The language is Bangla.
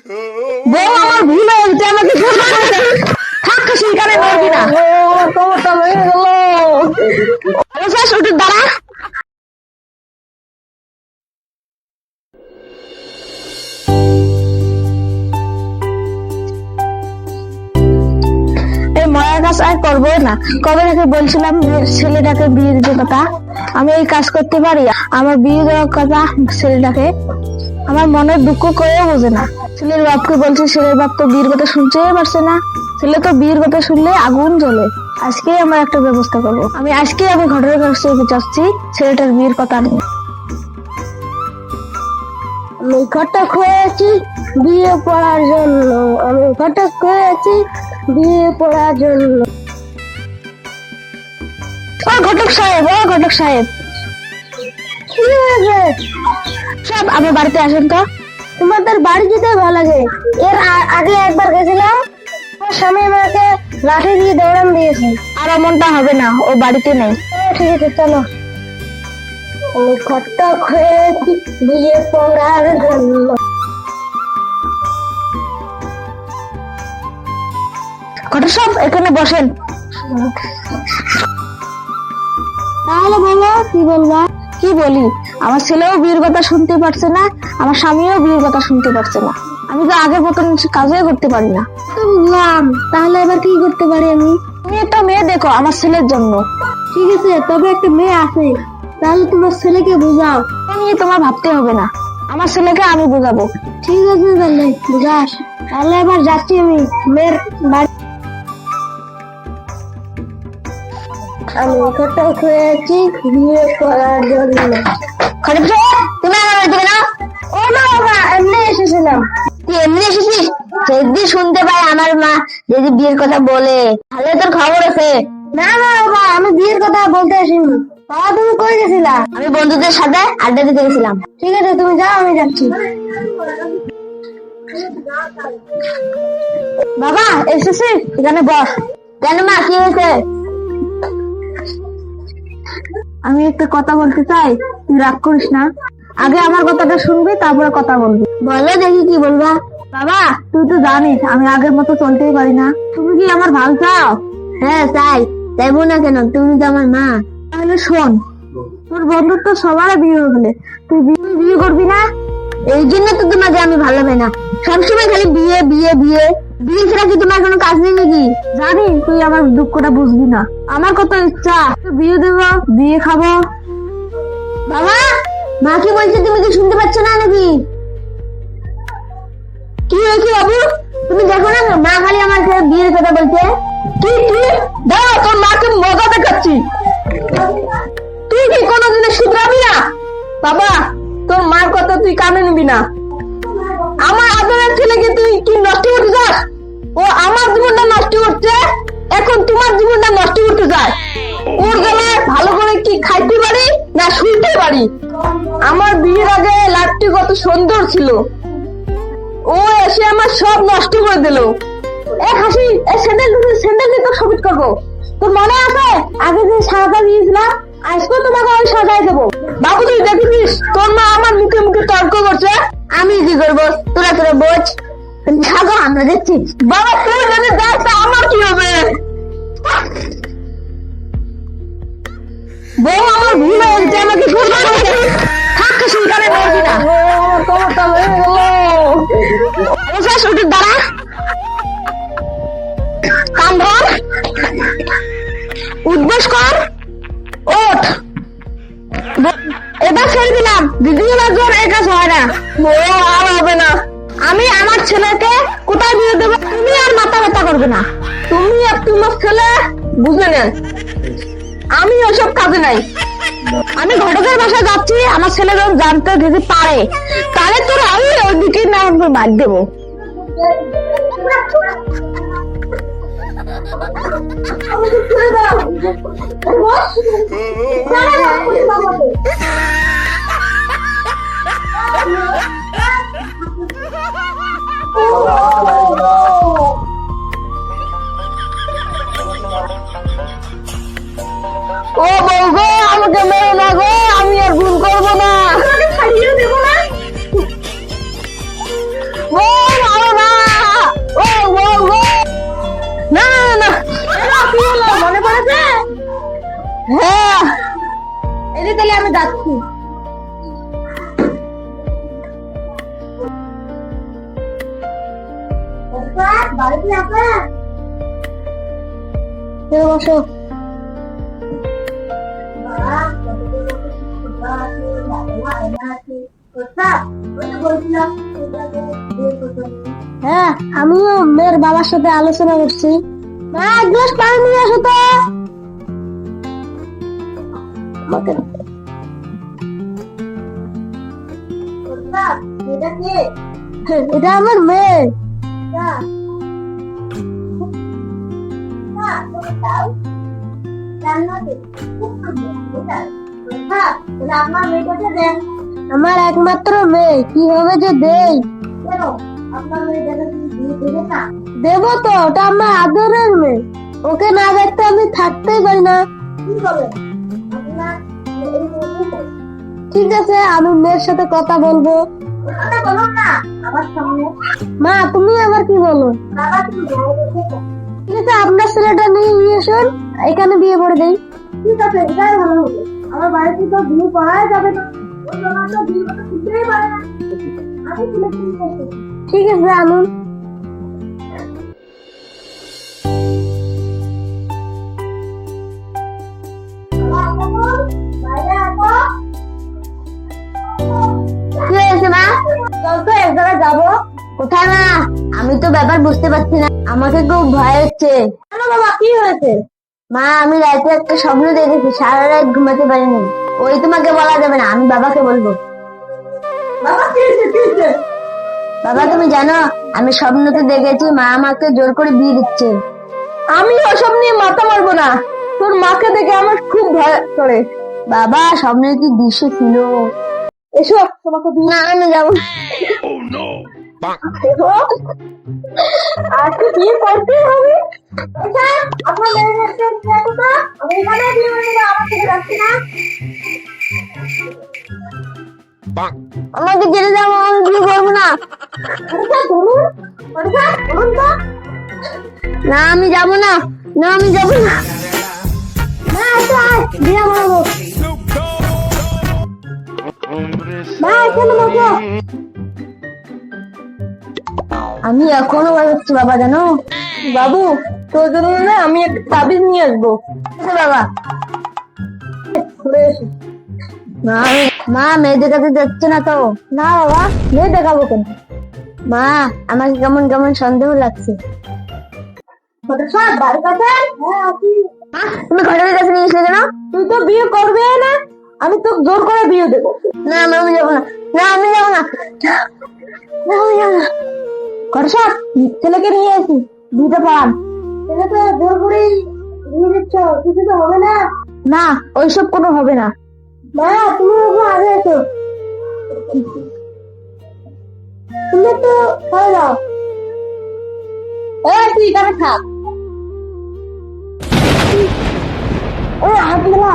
বউ আমার ভুল হয়ে গেছে, আমাকে ক্ষমা করে দে। থাক সেখানে মরবি না। আমার ক্ষমতা হয়ে গেল। উঠে দাঁড়া। এই মরার কাজ আর করবো না। কবে থেকে বলছিলাম ছেলেটাকে বিয়ে দিতে কথা, আমি এই কাজ করতে পারি? আমার বিয়ে দেওয়ার কথা ছেলেটাকে আমার মনের দুঃখ করেও বোঝে না। ছেলের বাপকে বলছে, ছেলের বাপ তো বিয়ের কথা শুনতেই পারছে না। ছেলে তো বিয়ের কথা শুনলে আগুন জ্বলে। আজকে আমার একটা ব্যবস্থা করবো। আমি ঘটনার কাছে যাচ্ছি ছেলেটার বিয়ের কথা নিয়ে। আমি ঘটক হয়েছি বিয়ে পড়ার জন্য, আমি ঘটক হয়েছি বিয়ে পড়ার জন্য। ও ঘটক সাহেব, ও ঘটক সাহেব, কি হয়েছে? সব আমার বাড়িতে আসেন তো। তোমাদের বাড়ি যেতে ভালো লাগে। এর আগে একবার গেছিলাম, স্বামী আমাকে লাঠি দিয়ে দৌড়ান দিয়েছে। আর এমনটা হবে না, ও বাড়িতে নেই। ঠিক আছে চলো। আমি ঘটক হয়েছি বিয়ে পড়ার জন্য। ঘটক সব এখানে বসেন। তাহলে বলো কি বলবা? কি বলি? আমার ছেলেও বিয়ের কথা শুনতে পারছে না, আমার স্বামীও বিয়ের কথা শুনতে পারছে না। আমি তো আগের মতন কাজই করতে পারি না। তো বুঝলাম, তাহলে এবার কি করতে পারি আমি? তুমি একটা মেয়ে দেখো আমার ছেলের জন্য। ঠিক আছে, তবে একটা মেয়ে আছে, তাহলে তোমার ছেলেকে বোঝাও। তুমি তোমার ভাবতে হবে না, আমার ছেলেকে আমি বোঝাবো। ঠিক আছে তাহলে বুঝাস। তাহলে এবার যাচ্ছি আমি মেয়ের বাড়ি। আমি ঘটক হয়েছি বিয়ে করার জন্য। তুমি আমার বাড়ি না? ও না বাবা, এমনি এসেছিলাম। তুই এমনি এসেছিস? যদি শুনতে পাই আমার মা যদি বিয়ের কথা বলে, তাহলে তোর খবর আছে। না না বাবা, আমি বিয়ের কথা বলতে আসিনি। বাবা তুমি কই গেছিলা? আমি বন্ধুদের সাথে আড্ডা দিতে গেছিলাম। ঠিক আছে তুমি যাও, আমি যাচ্ছি। বাবা এসেছি, এখানে বস। কেন মা, কি হয়েছে? আমি একটা কথা বলতে চাই, তুই রাগ করিস না। আগে আমার কথাটা শুনবি, তারপরে কথা বলবি। বলো দেখি কি বলবা। বাবা তুই তো জানিস আমি আগের মতো চলতেই পারি না। তুমি কি আমার ভালো চাও? হ্যাঁ চাই, চাইবো না কেন? তুমি তো আমার মা। তাহলে শোন, তোর বন্ধুর তো সবার বিয়ে হয়ে গেলে, তুই বিয়ে করবি না? এই জন্য তো তোমাকে আমি ভালো পাই না। সবসময় খালি বিয়ে বিয়ে বিয়ে বিয়ে ছাড়া কি তোমার কোনো কাজ নেই নাকি? জানি তুই আমার দুঃখটা বুঝবি না। আমার কত ইচ্ছা বিয়ে দেবো, বিয়ে খাবো। বাবা মা কি বলছে তুমি কি শুনতে পাচ্ছ না নাকি? কি হয়েছে বাবু? তুমি দেখো না মা খালি আমার বিয়ের কথা বলছে। কি কি দাও, তোর মাকে মজা দেখাচ্ছি। তুই কি কোনোদিনে শুধরাবি না? বাবা তোর মার কথা তুই কানে নিবি না। আমার আদরের ছেলেকে তুই কি নষ্ট করতে চাস? ও আমার জীবনটা নষ্ট করছে, এখন তোমার জীবনটা নষ্ট করতে চায়। ওর গলায় ভালো করে কি খাইতে পারি না শুনতে পারি? আমার বিয়ের আগে লাটটি কত সুন্দর ছিল, ও এসে আমার সব নষ্ট করে দিল। এক হাসি এই স্যান্ডেল দিয়ে তো সবুজ করবো। তোর মনে আছে আগে যে সাজা দিয়েছিলাম, আজকে তোমাকে আমি সাজাই দেবো। বাবু তুই দেখেছিস তোর মা আমার মুখে মুখে তর্ক করছে। আমি কি করবো? তোরা বোঝ। সাজা আমরা দেখছি। বাবা তুই যদি দেখ আমার কি হবে? বউ আমার ভুল হয়ে গেছে, আমাকে ক্ষমা করে দে। থাক সেখানে মরবি না। আমার ক্ষমতা হয়ে গেল। উঠে দাঁড়া। কান ধর, উঠবস কর, ওঠ। এবার ছেড়ে দিলাম, দ্বিতীয়বার জোর এই কাজ হয় না। আর হবে না। আমি আমার ছেলেকে কোথায় বিয়ে দেবো, তুমি আর মাথা ব্যথা করবে না। তুমি আর তোমার ছেলে বুঝে নেন, আমি ওসব কাজে নাই। আমি ঘটকের বাসায় যাচ্ছি, আমার ছেলে যখন জানতে যদি পারে, তাহলে তোর আমি ওইদিকে না বাদ দেবো। ও বউ গো, আমাকে মেরো না গো, আমি আর ভুল করবো না। ছাড়িয়ে দেবো না। হ্যাঁ, এই তাহলে আমি যাচ্ছি। বাড়িতে আসা বসো। হ্যাঁ, আমিও মেয়ের বাবার সাথে আলোচনা করছি। মা, এক গ্লাস পানি নিয়ে আসো তো। এটা আমার মেয়ে। আমার একমাত্র মেয়ে, কিভাবে যে দেই। দেবো তো, ওটা আমার আদরের মেয়ে। ওকে না দেখতে আমি থাকতেই পারি না। ঠিক আছে, আমি মেয়ের সাথে কথা বলবো। মা, তুমি আবার কি বলো? ঠিক আছে, আপনার ছেলেটা নিয়ে আসুন, এখানে বিয়ে করে দেই। ঠিক আছে, এটাই ভালো হবে। আমার বাড়িতে তো বিয়ে করাই যাবে না। ঠিক আছে, আনুন। কি হয়েছে মা? চল তো এক জায়গায় যাবো। কোথায় মা? আমি তো ব্যাপার বুঝতে পারছি না, আমাকে খুব ভয় হচ্ছে। কেন বাবা, কি হয়েছে? মা, আমি রাতে একটা স্বপ্ন দেখেছি, সারা রাত ঘুমাতে পারিনি। ওই তোমাকে বলা যাবে না, আমি বাবাকে বলবো। বাবা, কি হয়েছে? বাবা, তুমি জানো আমি স্বপ্নতে দেখেছি মা আমাকে জোর করে বিয়ে দিচ্ছে। আমি ওসব নিয়ে মাথা মারবো না, তোর মাকে দেখে আমার খুব ভয় করে। বাবা, স্বপ্নের কি দৃশ্য ছিল। এসো, তোমাকে না, আমি যাবো। আর কি বিয়ে করতে হবে? আপনার আমাকে জেলে যাবো, আমি বিয়ে করবো না। না, আমি যাবো না। না, আমি যাবো না। বিয়ে করবো। আমি এখনো ভাবছি বাবা, জানো বাবু, তোর জন্য না আমি একটা তাবিজ নিয়ে আসবো। বাবা, মা, মেয়ে দেখাতে যাচ্ছে না তো? না বাবা, মেয়ে দেখাবো কেন? মা, আমাকে কেমন কেমন সন্দেহ লাগছে। তুমি ঘরের কাছে নিয়ে এসে কেন? তুই তো বিয়ে করবে না, আমি তো জোর করে বিয়ে দেবো। না, আমি যাবো না। না, আমি যাবো না। ছেলেকে নিয়ে আসি, দিতে পারান। ছেলে তো জোর করেই নিয়ে দিচ্ছ, কিছু তো হবে না। না, ওইসব কোনো হবে না। মা, তুমি আগে এসো। তুমি তো হয়ে যাও। তুই এখানে থাক। হাত মেলা।